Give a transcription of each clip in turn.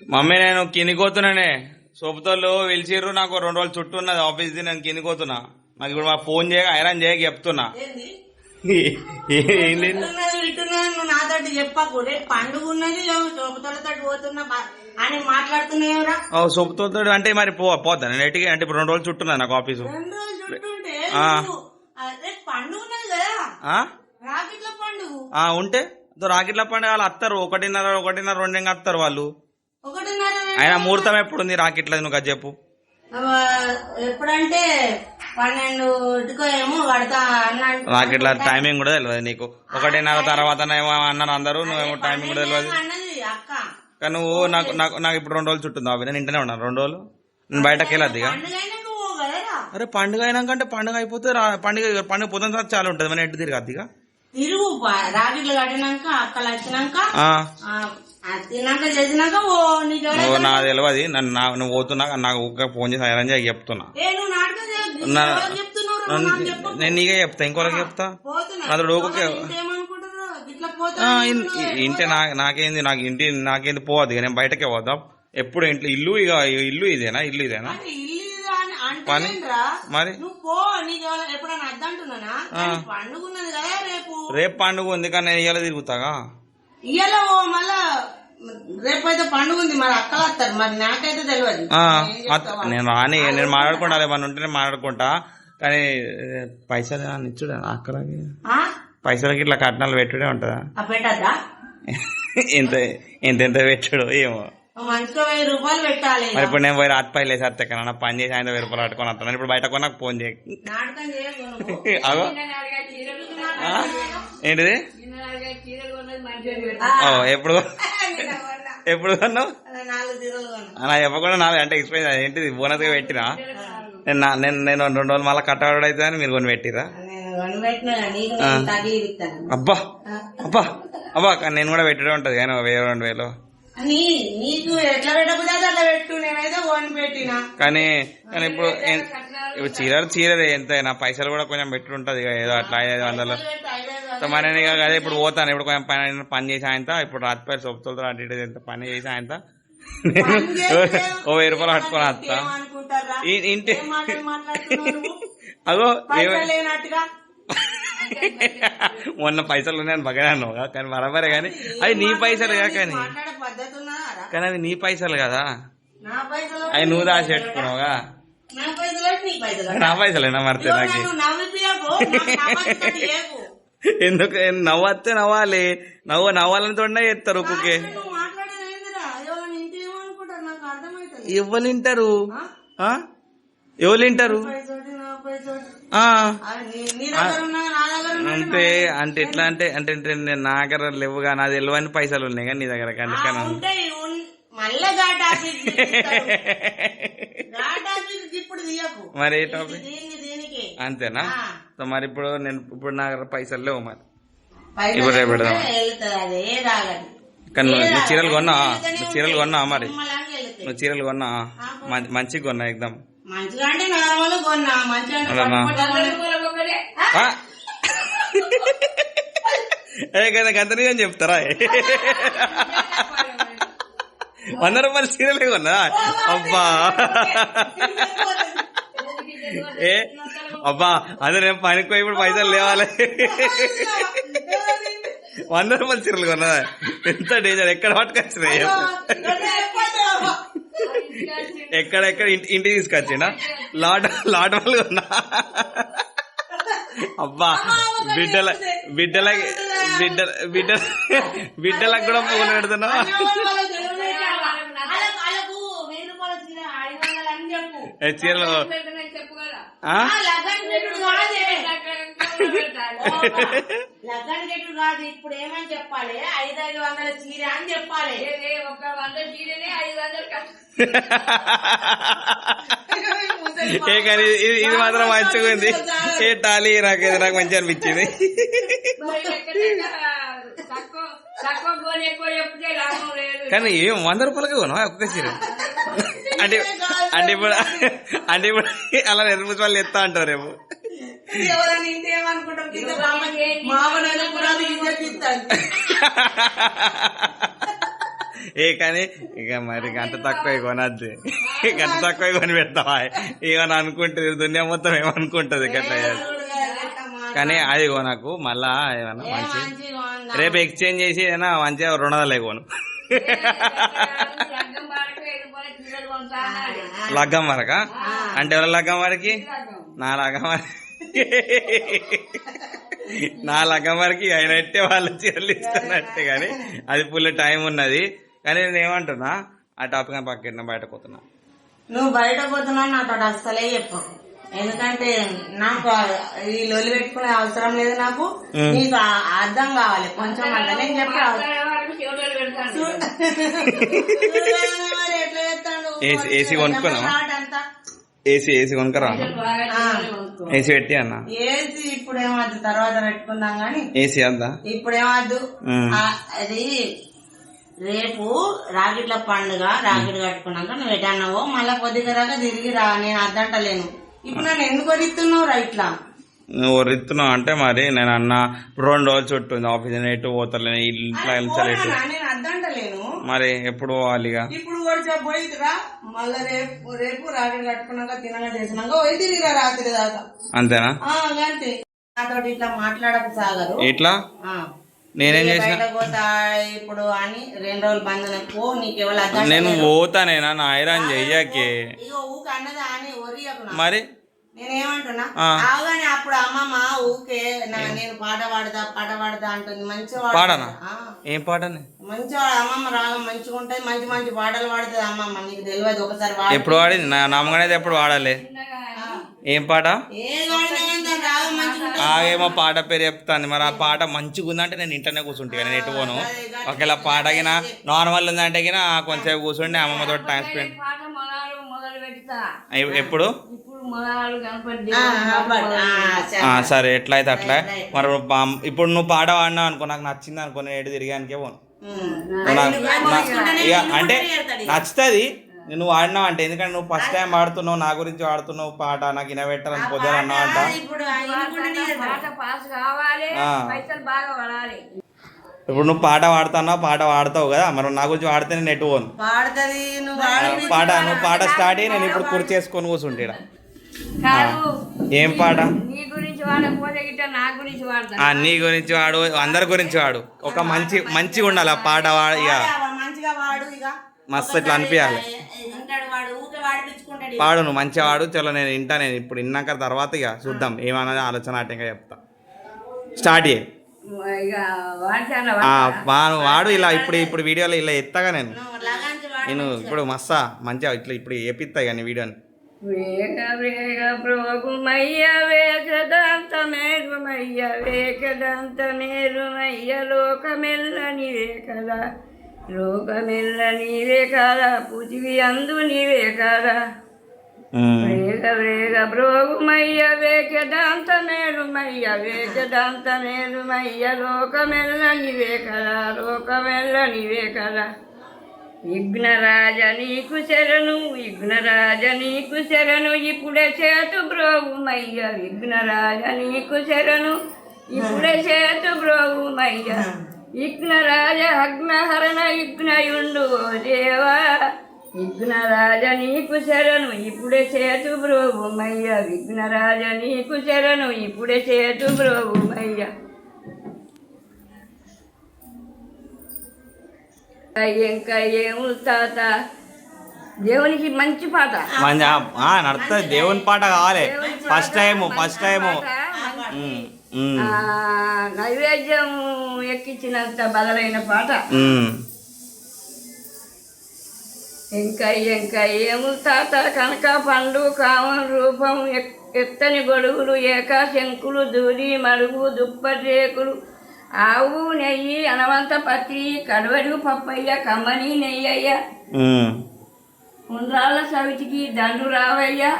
Mummy నేను కిందికోతున్నానే సోపుతోళ్ళు పిలిచిర్రు నాకు 2 రోజులు చుట్టూ ఉన్నది ఆఫీస్ది నేను కిందికోతున్నా నాకు ఇప్పుడు మా ఫోన్ చేయక ఐరన్ చేయక చెప్తున్నా ఏం లేదు నువ్వు నాతోటి చెప్పకు రేపు పండుగ ఉన్నది చోపతలతో పోతున్నా అని మాట్లాడుతున్నావురా. సోపుతోడు అంటే మరి పోతా నేను ఎటుకి అంటే ఇప్పుడు 2 రోజులు చుట్టున్నది నాకు ఆఫీసు 2 రోజులు చుట్టుంటే రేపు పండుగ ఉన్నది కదా రాకెట్ల పండుగ ఉంటే రాకెట్ల పండుగ వాళ్ళు వస్తారు 1:30 2 వస్తారు వాళ్ళు 1:30 ఆయన ముహూర్తం ఎప్పుడు ఉంది రాకెట్లది నువ్వు అది చెప్పు. ఎప్పుడంటే 12 ఏమో పడతా అన్నాడు. రాకెట్ల టైమింగ్ కూడా తెలియదు నీకు 1:30 తర్వాత ఏమో అన్నారు అందరూ నువ్వేమో టైమింగ్ కూడా తెలియదు. అక్క కానీ నువ్వు నాకు నాకు నాకు ఇప్పుడు 2 రోజులు చుట్టుంది అవి నేను ఇంటనే ఉన్నాను 2 రోజులు నేను బయటకు వెళ్ళద్దు ఇక. అరే పండుగ అయినాకంటే పండుగ అయిపోతే పండుగ పొద్దున తర్వాత చాలా ఉంటుంది మన ఎటు తిరిగి అద్దిగా తిరుగు రాకెట్లు కట్టినాక అక్కలు వచ్చినాక తిన్నాక చేసినాక నా తెలియదు నువ్వు పోతున్నా నాకు ఫోన్ చేసి ఐరన్ చేయ చెప్తున్నా నేను నీకే చెప్తా ఇంకోళ్ళకి చెప్తా అతడు ఇంటే నాకేంది నాకేంది పోవద్దు నేను బయటకే పోదాం ఎప్పుడు ఇంట్లో ఇల్లు ఇదేనా పని మరి రేపు పండుగ ఉంది కానీ నేను ఇవాళ తిరుగుతాగా ఇయ్యాల మళ్ళా రేపైతే పండుగ ఉంది మరి అక్కలు వస్తారు మరి నాకైతే తెలియదు. నేను మాట్లాడుకుంటా ఏమన్నా ఉంటే నేను మాట్లాడుకుంటా కానీ పైసలు ఇచ్చుడా అక్కలకి పైసలకి ఇట్లా కట్నాలు పెట్టుడే ఉంటదా పెట్టద్దా ఎంత పెట్టుడు ఏమో మంచిగా 1000 రూపాయలు పెట్టాలి. మరి ఇప్పుడు నేను పోయి రాత్రి పైలు వేసేస్తా కన్నా పని చేసి ఆయన 1000 రూపాయలు పట్టుకొని వస్తాను ఇప్పుడు బయట నాకు ఫోన్ చేయ అగో ఏంటిది ఎప్పుడు కొన్నావు అలా చెప్పకుండా 4 అంటే ఎక్స్ప్రెస్ ఏంటిది బోనస్ గా పెట్టినా నేను 2 రోజులు మళ్ళీ కట్టబడి అయితే అని మీరు కొని పెట్టిరా అబ్బా అబ్బా అబ్బా నేను కూడా పెట్టడే ఉంటది కానీ 1000 నీకు ఎట్లా పెట్టకపోతే అట్లా పెట్టు నేనైతే కొని పెట్టినా కానీ ఇప్పుడు చీరదే ఎంతైనా పైసలు కూడా కొంచెం పెట్టుంటది ఏదో అట్లా 500 మరి నేను అదే ఇప్పుడు పోతాను ఇప్పుడు కొంచెం పని చేసి ఆయన ఇప్పుడు రాత్రి సొప్పుతో అటు ఎంత పని చేసి ఆయన ఓ 1000 రూపాయలు పట్టుకొని వస్తా ఇంటి అగో మొన్న పైసలు ఉన్నాయని బాగానే అన్నావుగా కానీ బరాబరే కానీ అవి నీ పైసలుగా కానీ అవి నీ పైసలు కదా అవి నువ్వు దాచి పెట్టుకున్నావుగా నా పైసలేనా మరితే నాకు ఎందుకు నవ్వస్తే నవ్వాలి నవ్వాలని తోడే చేస్తారు ఒక్కొక్కే ఎవరు వింటారు అంటే అంటే ఎట్లా అంటే అంటే నేను నా దగ్గర లేవుగా నా తెలియని పైసలు ఉన్నాయి కానీ నీ దగ్గర కానీ మరి ఏ టాపిక్ అంతేనా మరి ఇప్పుడు నా దగ్గర పైసలు లేవు మరి ఇప్పుడు రేపు పెడదాం కానీ నువ్వు చీరలు కొన్నా మరి నువ్వు చీరలు కొన్నా మంచిగా కొన్నా ఎగ్దాం మంచిగా అంటే నార్మల్ కొన్నా గంతని అని చెప్తారా 100 రూపాయలు చీరలే కొన్నా అబ్బా అబ్బా అదే నేను పనిపోయి ఇప్పుడు పైసలు లేవాలి 100 రూపాయలు చీరలు కొన్నా ఎంత డేంజర్ ఎక్కడ పట్టుకొచ్చినాయి ఎక్కడెక్కడ ఇంటికి తీసుకొచ్చిండా లాట్ వాళ్ళు కొన్నా అబ్బా బిడ్డలకు కూడా ఫోన్ పెడుతున్నా చీరలు లగ్గానికి కాదు ఇప్పుడు ఏమని చెప్పాలి 500 చీర అని చెప్పాలి 100 చీరనే 500 కానీ ఇది మాత్రం మంచిగా ఉంది ఏ టాలీ నాకు మంచిగా అనిపించింది కానీ ఏం 100 రూపాయలకే కొనా ఒక్క చీర అంటే ఇప్పుడు అలా 2 రూపాయలు ఎత్తా అంటారు రేపు కానీ ఇక మరి గంట తక్కువ కొనద్దు, గంట తక్కువ కొని పెడతావా ఏమని అనుకుంటుంది దునియా మొత్తం ఏమనుకుంటది గట్లా కానీ అది నాకు మళ్ళా ఏమన్నా మంచి రేపు ఎక్స్చేంజ్ చేసి ఏదైనా మంచిగా 200 కొను లగ్గం వరకా అంటే ఎవరి లగ్గం వరకి నా లగ్గం వరకు నా లగ్గం వరకు అయినట్టే వాళ్ళు చీరలు ఇస్తున్నట్టే కానీ అది ఫుల్ టైం ఉన్నది కానీ నేను ఏమంటున్నా ఆ టాపిక్ పక్కన బయటకు పోతున్నా నువ్వు బయట పోతున్నావు నాతో అస్సలే చెప్పు ఎందుకంటే నాకు ఈ లొల్లి పెట్టుకునే అవసరం లేదు నాకు నీకు అర్థం కావాలి కొంచెం అంత నేను చెప్పా ఎట్లా చెప్తాడు ఏసీ కొనుక్కున్నావా ఏసీ కొనుక్కరా ఏసీ పెట్టి అన్న ఏసీ ఇప్పుడేమద్దు తర్వాత పెట్టుకుందాం గాని ఏసీ వద్దా ఇప్పుడేమద్దు అది రేపు రాగిట్ల పండుగ రాగిడి కట్టుకున్నాక నువ్వు ఎటన్నావో మళ్ళా కొద్దిగా దాకా తిరిగి రా నేను అద్దంటలేను ఇప్పుడు నన్ను ఎందుకు వరిస్తున్నావు రా ఇట్లా నువ్వు వరిస్తున్నావు అంటే మరి నేను అన్న 2 రోజులు చుట్టుంది ఆఫీస్ ఎటు పోతలేను ఇంట్లో నేను అద్దంటలేను మరి ఎప్పుడు పోవాలిగా ఇప్పుడు పోయిరా మళ్ళా రేపు రాగిడి కట్టుకున్నాక తినగా చేసినాక పోయి తిరిగిరా రాత్రి దాకా అంతేనా అంతే నాతో ఇట్లా మాట్లాడక సాగరు ఇట్లా నేనేం చేసిన పోతా ఇప్పుడు అని 2 రోజులు బంధన పో నీకు ఎవరు నేను పోతానేనా నా ఐరాన్ చెయ్యకే ఇగో ఊక అన్నది అని ఒరియకు మరి నేనేమంటున్నా అవగానే అప్పుడు అమ్మమ్మ ఊకే నేను పాట పాడదా అంటుంది మంచిగా పాడనా ఏం పాటని మంచిగా అమ్మమ్మ రాగం మంచిగా ఉంటది మంచి మంచి పాటలు పాడుతుంది అమ్మమ్మ నీకు తెలియదు ఒకసారి ఎప్పుడు వాడింది నా నామగానే ఎప్పుడు వాడాలి ఏం పాట ఏమో పాట పేరు చెప్తాను మరి ఆ పాట మంచిగా ఉందంటే నేను ఇంటనే కూర్చుంటే నేను ఎటు పోను ఒకవేళ పాట గిన నార్మల్ ఉందంటే గిన కొంచెం కూర్చుంటే అమ్మమ్మతో టైం స్పెండ్ ఎప్పుడు సరే ఎట్లయితే అట్లా మరి ఇప్పుడు నువ్వు పాట పాడినావు అనుకో నాకు నచ్చింది అనుకో నేను ఎటు తిరిగానికే పోను ఇక అంటే నచ్చుతుంది నువ్వు ఆడినావు అంటే ఎందుకంటే నువ్వు ఫస్ట్ టైం ఆడుతున్నావు నా గురించి ఆడుతున్నావు పాట నాకు ఇనబెట్టాలని పొద్దున అన్నావు అంట ఇప్పుడు నువ్వు పాట పాడతావు కదా మరి నా గురించి పాడితే నేను ఎటు పోను నువ్వు పాట స్టార్ట్ అయ్యి నేను ఇప్పుడు కుర్చీ చేసుకొని కూర్చుంటే ఏం పాట నీ గురించి వాడు అందరి గురించి వాడు ఒక మంచిగా ఉండాలి ఆ పాట ఇక మస్తు ఇట్లా అనిపించాలి పాడు నువ్వు మంచిగా వాడు చలో నేను నేను ఇప్పుడు విన్నాక తర్వాత ఇక చూద్దాం ఏమన్నది ఆలోచన అటంగా చెప్తా స్టార్ట్ చేయి వాడు ఇలా ఇప్పుడు వీడియోలో ఇలా ఎత్తగా నేను ఇప్పుడు మస్తా మంచిగా ఇట్లా ఇప్పుడు ఏపిస్తా ఇక నీ వీడియోని వేగ వేగ ప్రోగుమయ్య వేగదంతమేరుమయ్య వేగదంతమేరుమయ్య లోకమెల్ల నీవే కదా లోకమెల్ల నీవే కదా పృథివీ అందు నీవే కదా వేగ వేగ ప్రోగుమయ్య వేగదంతమేరుమయ్య వేగదంతమేరుమయ్య లోకమెల్ల నీవే కదా లోకమెల్ల నీవే కదా విఘ్నరాజ నీకు శరణు విఘ్నరాజ నీకు శరణు ఇప్పుడే చేతు బ్రోవుమయ్య విఘ్నరాజ నీకు శరణు ఇప్పుడే చేతు బ్రోవుమయ్య విఘ్నరాజ అగ్నహరణ విఘ్నయుండు ఓ దేవా విఘ్నరాజ నీకు శరణు ఇప్పుడే చేతు బ్రోవుమయ్య విఘ్నరాజ నీకు శరణు ఇప్పుడే చేతు బ్రోవుమయ్య ఇంకా ఏము తాత దేవునికి మంచి పాట నడుతుంది దేవుని పాట కావాలి ఫస్ట్ టైము నైవేద్యం ఎక్కించినంత బదలైన పాట ఇంకా ఏము తాత కనక పండు కామం రూపం ఎత్తని గొడుగులు ఏకాశంకులు దూరి మడుగు దుప్పటి రేకులు ఆవు నెయ్యి అనవంత పత్రి కడవడు పప్పయ్య కమ్మని నెయ్యయ్య ఉండ్రాళ్ళ సవితికి దండు రావయ్యా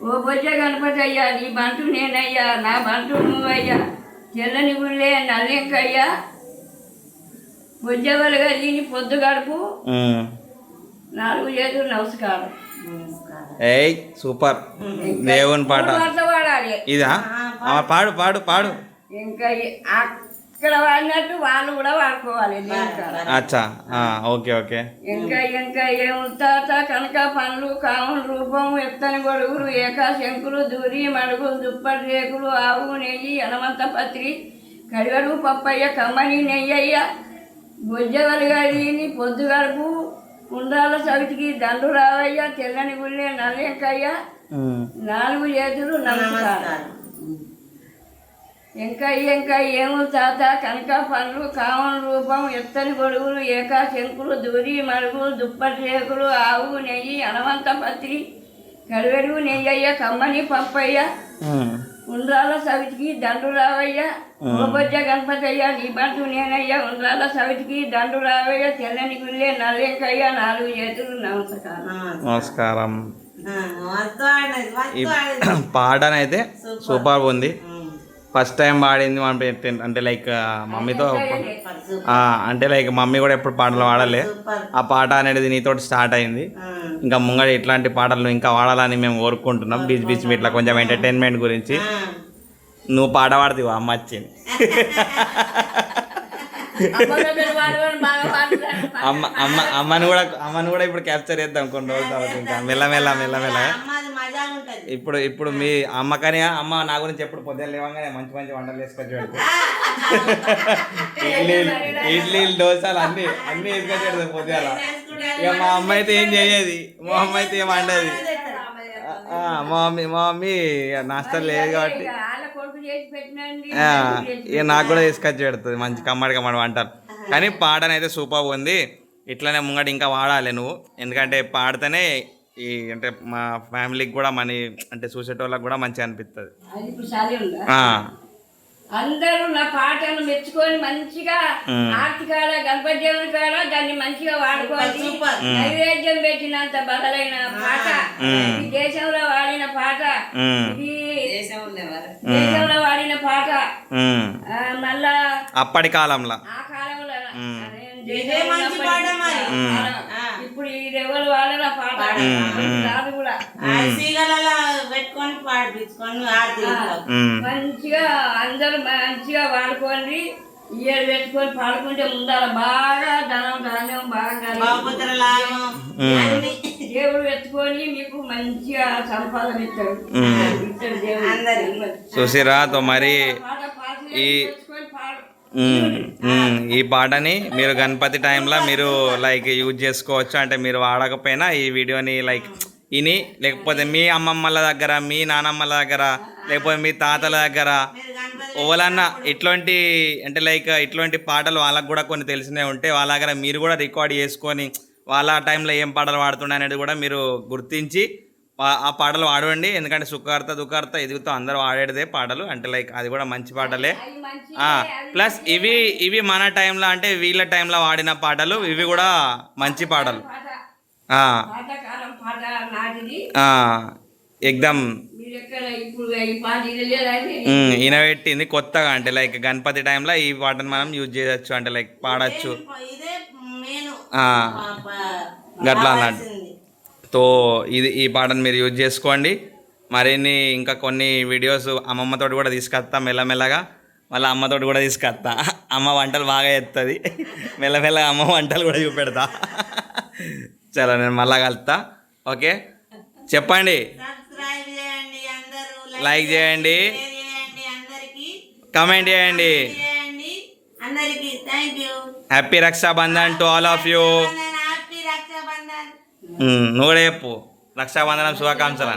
ఓ బొజ్జ గణపతి అయ్యా నీ బంటు నేనయ్యా నా బంటు నువ్వయ్యా తెల్లని గుళ్ళే నల్లెంకయ్యా బొజ్జవలుగా దీని పొద్దు గడుపు 4 చేతులు నమస్కారం. ఏయ్ సూపర్ దేవుని పాట పాడాలి ఇదా పాడు పాడు పాడు ఇంకా ఇక్కడ వాడినట్టు వాళ్ళు కూడా వాడుకోవాలి అచ్చా ఓకే ఓకే. ఇంకా ఇంకా ఏముంటాత కనక పండ్లు కాములు రూపం ఎత్తని గొడుగులు ఏకా శంకులు దూరి మడుగులు దుప్పటి రేకులు ఆవు నెయ్యి హనుమంత పత్రి కడిగడు పప్పయ్య కమ్మని నెయ్యయ్య బొజ్జవలిగాడిని పొద్దుగడుపు ఉండాల సవితికి దండు రావయ్య తెల్లని గుళ్ళే నల్లెంకయ్య 4 చేతులు నమస్కారం. ఇంకా ఇంకా ఏమో తాత కనక పండ్లు కామన రూపం ఎత్తని గొడుగులు ఏకా శంకులు దూరి మడుగులు దుప్పటి రేకులు ఆవు నెయ్యి హనుమంత పత్రి కడివెడు నెయ్యయ్య కమ్మని పప్పయ్య ఉండ్రాల సవితికి దండు రావయ్య గోబొజ్జ గణపతయ్య నీ బంటు నేనయ్య ఉండ్రాల సవితికి దండు రావయ్య తెల్లని గుళ్ళే నల్లెంకయ్య 4 చేతులు నమస్కారం. ఈ పాటనైతే సూపర్ ఉంది. ఫస్ట్ టైం పాడింది అంటే లైక్ మమ్మీతో, అంటే లైక్ మమ్మీ కూడా ఎప్పుడు పాటలు పాడలే. ఆ పాట అనేది నీతో స్టార్ట్ అయింది. ఇంకా ముంగడ ఇట్లాంటి పాటలు ఇంకా వాడాలని మేము కోరుకుంటున్నాం. బీచ్ బీచ్ ఇట్లా కొంచెం ఎంటర్టైన్మెంట్ గురించి. నువ్వు పాట పాడుతావు అమ్మ వచ్చింది. అమ్మని కూడా ఇప్పుడు క్యాప్చర్ చేద్దాం కొన్ని రోజుల తర్వాత. ఇంకా మెల్లమెల్లగా ఇప్పుడు మీ అమ్మ కానీ అమ్మ నా గురించి ఎప్పుడు పొద్దున్న లేవగానే మంచి మంచి వంటలు వేసుకొచ్చి పెడతాయి. ఇడ్లీలు దోశలు అన్ని వేసుకొచ్చి పెడతాయి పొద్దుగాల. ఇక మా అమ్మ అయితే ఏం చేయదు, మా అమ్మ అయితే ఏం వండదు. మా మమ్మీ నాస్తా లేదు కాబట్టి ఇక నాకు కూడా తీసుకొచ్చి పెడుతుంది మంచి కమ్మడి వంటలు. కానీ పాటనైతే సూపర్ ఉంది. ఇట్లనే ముంగట ఇంకా వాడాలి నువ్వు, ఎందుకంటే పాడితేనే ఈ అంటే మా ఫ్యామిలీకి కూడా అంటే చూసేటోళ్ళకి కూడా మంచిగా అనిపిస్తుంది. అందరూ నా పాటను మెచ్చుకొని మంచిగా ఆర్తికాల గణపతి దేవుని కాడ దాన్ని మంచిగా వాడుకోవాలి. నైవేద్యం పెట్టినంత బదలైన పాట, ఈ దేశంలో వాడిన పాట, ఇది దేశంలో వాడిన పాట. మళ్ళా అప్పటి కాలంలో ఆ కాలంలో ఇప్పుడు ఇది ఎవరు వాడిన పాట రాదు కూడా. పెట్టుకొని పాడిపించుకొని మంచిగా అందరూ మంచిగా వాడుకోండి. ఇయర్ పెట్టుకొని పాడుకుంటే ముందర బాగా ధాన్యం బాగా దేవుడు పెట్టుకొని మీకు మంచిగా సంపాదన ఇస్తాడు. చూసిరాతో మరి ఈ పాటని మీరు గణపతి టైంలో మీరు లైక్ యూజ్ చేసుకోవచ్చు. అంటే మీరు వాడకపోయినా ఈ వీడియోని లైక్ ఇని, లేకపోతే మీ అమ్మమ్మల దగ్గర, మీ నానమ్మల దగ్గర, లేకపోతే మీ తాతల దగ్గర ఓవలన్నా ఇట్లాంటి అంటే లైక్ ఇట్లాంటి పాటలు వాళ్ళకు కూడా కొన్ని తెలిసినవి ఉంటే వాళ్ళ దగ్గర మీరు కూడా రికార్డ్ చేసుకొని వాళ్ళ టైంలో ఏం పాటలు పాడుతుండే అనేది కూడా మీరు గుర్తించి ఆ పాటలు వాడండి. ఎందుకంటే సుఖార్త దుఃఖార్త ఎదుగుతూ అందరూ వాడేదే పాటలు. అంటే లైక్ అది కూడా మంచి పాటలే. ప్లస్ ఇవి మన టైంలో అంటే వీళ్ళ టైంలో వాడిన పాటలు ఇవి కూడా మంచి పాటలు. ఎగ్దమ్ ఇనబెట్టింది కొత్తగా. అంటే లైక్ గణపతి టైంలో ఈ పాటను మనం యూజ్ చేయొచ్చు, అంటే లైక్ పాడచ్చు గట్లా అన్నట్టు. తో ఈ పాటను మీరు యూజ్ చేసుకోండి. మరిన్ని ఇంకా కొన్ని వీడియోస్ అమ్మమ్మతో కూడా తీసుకొస్తా మెల్లమెల్లగా. మళ్ళీ అమ్మతో కూడా తీసుకొస్తా. అమ్మ వంటలు బాగా చేస్తుంది. మెల్లమెల్లగా అమ్మ వంటలు కూడా చూపెడతా. చలో నేను మళ్ళా కలుస్తా. ఓకే చెప్పండి, లైక్ చేయండి, కమెంట్ చేయండి. Happy Rakshabandhan to all of you. నువ్వు కూడా చెప్పు రక్షాబంధనం శుభాకాంక్షలు.